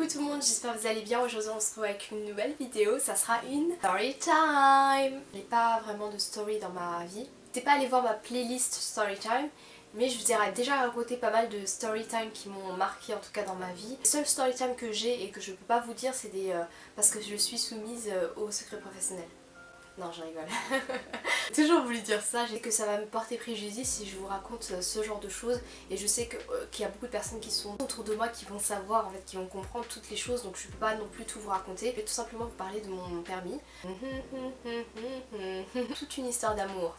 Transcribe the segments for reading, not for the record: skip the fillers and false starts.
tout le monde, j'espère que vous allez bien. Aujourd'hui on se retrouve avec une nouvelle vidéo, ça sera une story time. Il n'y a pas vraiment de story dans ma vie. N'hésitez pas à aller voir ma playlist story time, mais je vous ai déjà raconté pas mal de story time qui m'ont marqué en tout cas dans ma vie. Le seul story time que j'ai et que je peux pas vous dire c'est parce que je suis soumise au secret professionnel. Non, je rigole. J'ai toujours voulu dire ça, je sais que ça va me porter préjudice si je vous raconte ce genre de choses et je sais qu'il y a beaucoup de personnes qui sont autour de moi qui vont savoir, en fait, qui vont comprendre toutes les choses, donc je peux pas non plus tout vous raconter. Je vais tout simplement vous parler de mon permis. Toute une histoire d'amour.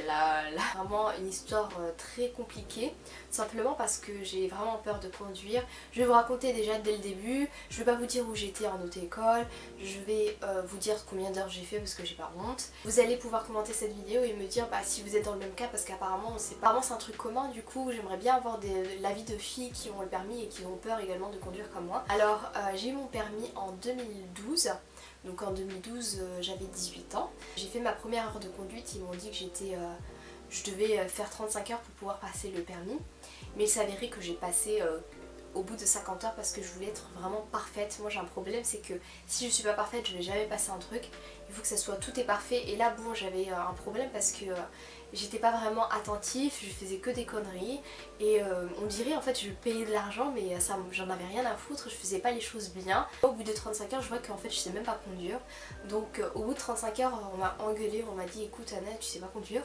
Là, vraiment une histoire très compliquée, simplement parce que j'ai vraiment peur de conduire. Je vais vous raconter déjà dès le début, je vais pas vous dire où j'étais en auto-école, je vais vous dire combien d'heures j'ai fait parce que j'ai pas honte. Vous allez pouvoir commenter cette vidéo et me dire si vous êtes dans le même cas, parce qu'apparemment on sait pas, vraiment c'est un truc commun. Du coup j'aimerais bien avoir l'avis de filles qui ont le permis et qui ont peur également de conduire comme moi. Alors j'ai eu mon permis en 2012. Donc en 2012 j'avais 18 ans. J'ai fait ma première heure de conduite, ils m'ont dit que je devais faire 35 heures pour pouvoir passer le permis. Mais il s'avérait que j'ai passé au bout de 50 heures parce que je voulais être vraiment parfaite. Moi j'ai un problème, c'est que si je suis pas parfaite je vais jamais passer un truc. Il faut que ça soit tout est parfait. Et là bon, j'avais un problème parce que j'étais pas vraiment attentif, je faisais que des conneries. Et on dirait en fait je payais de l'argent mais ça j'en avais rien à foutre, je faisais pas les choses bien. Au bout de 35 heures je vois qu'en fait je sais même pas conduire. Donc au bout de 35 heures on m'a engueulé, on m'a dit écoute Anna tu sais pas conduire.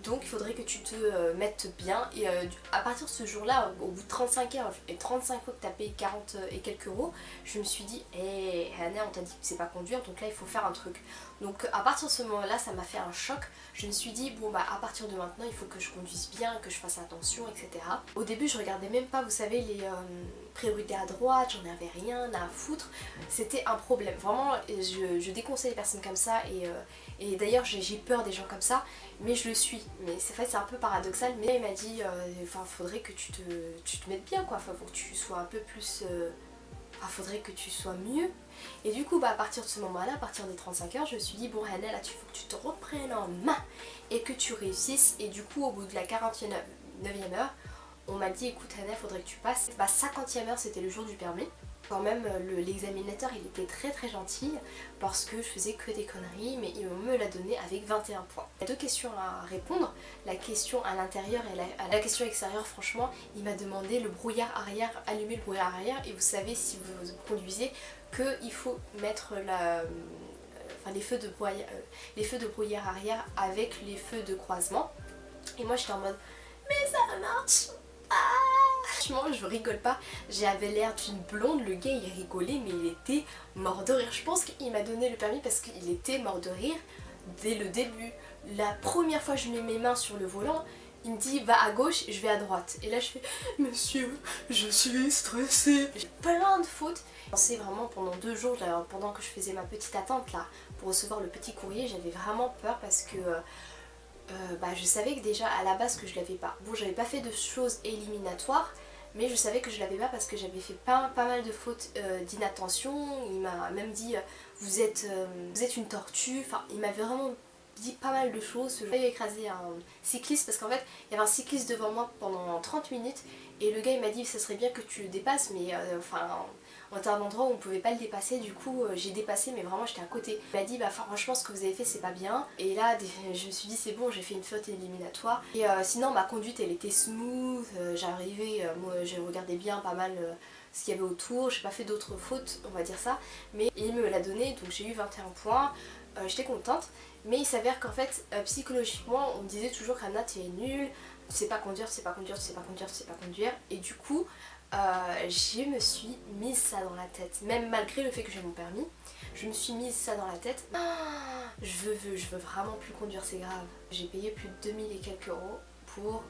Donc il faudrait que tu te mettes bien. Et à partir de ce jour là, au bout de 35 heures et 35 fois que tu as payé 40 et quelques euros, je me suis dit hé Anna, on t'a dit que tu sais pas conduire, donc là il faut faire un truc. Donc à partir de ce moment là ça m'a fait un choc. Je me suis dit bon bah à partir de maintenant il faut que je conduise bien, que je fasse attention, etc. Au début je regardais même pas, vous savez, les priorités à droite, j'en avais rien à foutre. C'était un problème, vraiment je déconseille les personnes comme ça. Et d'ailleurs j'ai peur des gens comme ça, mais je le suis. Mais c'est fait, c'est un peu paradoxal, mais il m'a dit faudrait que tu te mettes bien quoi, faut que tu sois un peu plus faudrait que tu sois mieux. Et du coup à partir de ce moment là, à partir des 35 heures, je me suis dit bon Hannah, là il faut que tu te reprennes en main et que tu réussisses. Et du coup au bout de la 49e heure, on m'a dit écoute Hannah, faudrait que tu passes. 50e heure c'était le jour du permis. Quand même l'examinateur il était très gentil parce que je faisais que des conneries, mais il me l'a donné avec 21 points. Il y a deux questions à répondre, la question à l'intérieur et la question extérieure. Franchement il m'a demandé le brouillard arrière, allumer le brouillard arrière, et vous savez si vous conduisez qu'il faut mettre les feux de brouillard arrière avec les feux de croisement. Et moi j'étais en mode mais ça marche. Franchement je rigole pas, j'avais l'air d'une blonde, le gars il rigolait mais il était mort de rire. Je pense qu'il m'a donné le permis parce qu'il était mort de rire dès le début. La première fois que je mets mes mains sur le volant, il me dit va à gauche et je vais à droite. Et là je fais monsieur je suis stressée. J'ai plein de fautes. C'est vraiment pendant 2 jours, pendant que je faisais ma petite attente là pour recevoir le petit courrier, j'avais vraiment peur parce que je savais que déjà à la base que je l'avais pas. Bon j'avais pas fait de choses éliminatoires, mais je savais que je l'avais pas parce que j'avais fait pas mal de fautes d'inattention. Il m'a même dit vous êtes une tortue, enfin il m'avait vraiment dit pas mal de choses. J'ai failli écraser un cycliste parce qu'en fait il y avait un cycliste devant moi pendant 30 minutes et le gars il m'a dit ça serait bien que tu le dépasses, mais on était à un endroit où on pouvait pas le dépasser. Du coup j'ai dépassé mais vraiment j'étais à côté. Il m'a dit franchement ce que vous avez fait c'est pas bien. Et là je me suis dit c'est bon, j'ai fait une faute éliminatoire. Et sinon ma conduite elle était smooth, j'arrivais, moi j'ai regardé bien pas mal ce qu'il y avait autour, j'ai pas fait d'autres fautes on va dire ça. Mais il me l'a donné donc j'ai eu 21 points, j'étais contente. Mais il s'avère qu'en fait psychologiquement on me disait toujours qu'Anna tu es nulle, tu sais pas conduire, tu sais pas conduire, tu sais pas conduire, tu sais pas conduire. Et du coup je me suis mise ça dans la tête, même malgré le fait que j'ai mon permis, je me suis mise ça dans la tête. Je veux vraiment plus conduire, c'est grave. J'ai payé plus de 2000 et quelques euros pour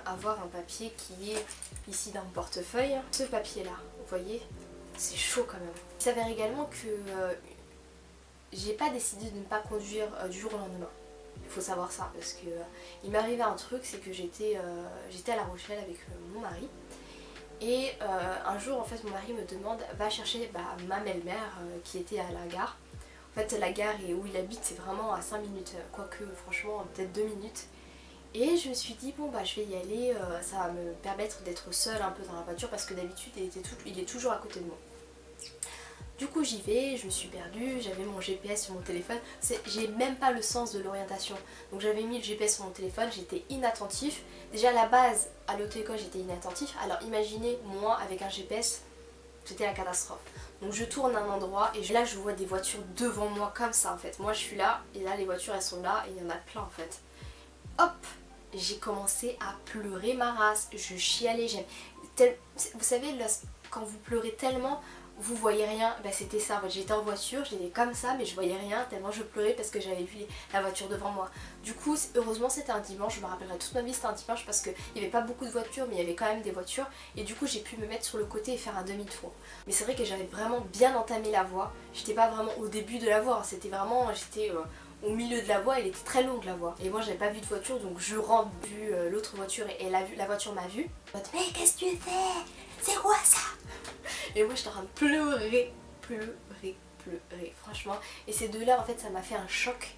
avoir un papier qui est ici dans mon portefeuille. Ce papier là, vous voyez, c'est chaud quand même. Il s'avère également que j'ai pas décidé de ne pas conduire du jour au lendemain. Il faut savoir ça parce que il m'est arrivé un truc, c'est que j'étais à La Rochelle avec mon mari. Et un jour en fait mon mari me demande va chercher ma belle-mère qui était à la gare. En fait la gare et où il habite c'est vraiment à 5 minutes, quoique franchement peut-être 2 minutes. Et je me suis dit bon bah je vais y aller, ça va me permettre d'être seule un peu dans la voiture parce que d'habitude il est toujours à côté de moi. Du coup j'y vais, je me suis perdue, j'avais mon GPS sur mon téléphone, j'ai même pas le sens de l'orientation. Donc j'avais mis le GPS sur mon téléphone, j'étais inattentif. Déjà à la base, à l'auto-école j'étais inattentif, alors imaginez moi avec un GPS, c'était la catastrophe. Donc je tourne à un endroit et là je vois des voitures devant moi comme ça en fait. Moi je suis là et là les voitures elles sont là et il y en a plein en fait. Hop, j'ai commencé à pleurer ma race, je chialais, vous savez quand vous pleurez tellement, vous voyez rien, bah c'était ça, j'étais en voiture, j'étais comme ça mais je voyais rien tellement je pleurais parce que j'avais vu la voiture devant moi. Du coup heureusement c'était un dimanche, je me rappellerai toute ma vie c'était un dimanche parce qu'il n'y avait pas beaucoup de voitures mais il y avait quand même des voitures et du coup j'ai pu me mettre sur le côté et faire un demi-tour. Mais c'est vrai que j'avais vraiment bien entamé la voie, j'étais pas vraiment au début de la voie, c'était vraiment, j'étais au milieu de la voie, elle était très longue la voie. Et moi j'avais pas vu de voiture donc je rentre, vu l'autre voiture et la voiture m'a vue. Mais qu'est-ce que tu fais? C'est quoi ça? Et moi j'étais en train de pleurer, franchement. Et ces deux-là en fait ça m'a fait un choc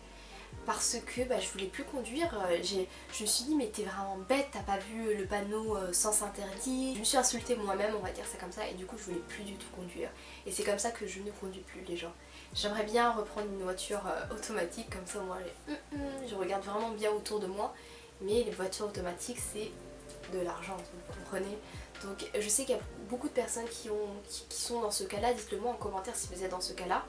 parce que bah, je voulais plus conduire. Je me suis dit mais t'es vraiment bête, t'as pas vu le panneau sens interdit. Je me suis insultée moi-même, on va dire ça comme ça, et du coup je voulais plus du tout conduire. Et c'est comme ça que je ne conduis plus les gens. J'aimerais bien reprendre une voiture automatique, comme ça moi je regarde vraiment bien autour de moi. Mais les voitures automatiques c'est de l'argent, vous comprenez. Donc je sais qu'il y a beaucoup de personnes qui sont dans ce cas-là, dites-le moi en commentaire si vous êtes dans ce cas-là.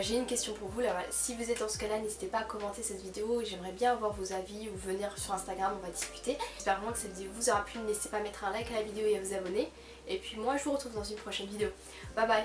J'ai une question pour vous là, voilà. Si vous êtes dans ce cas-là, n'hésitez pas à commenter cette vidéo, j'aimerais bien avoir vos avis ou venir sur Instagram, on va discuter. J'espère vraiment que cette vidéo vous aura plu, n'hésitez pas à mettre un like à la vidéo et à vous abonner. Et puis moi je vous retrouve dans une prochaine vidéo. Bye bye.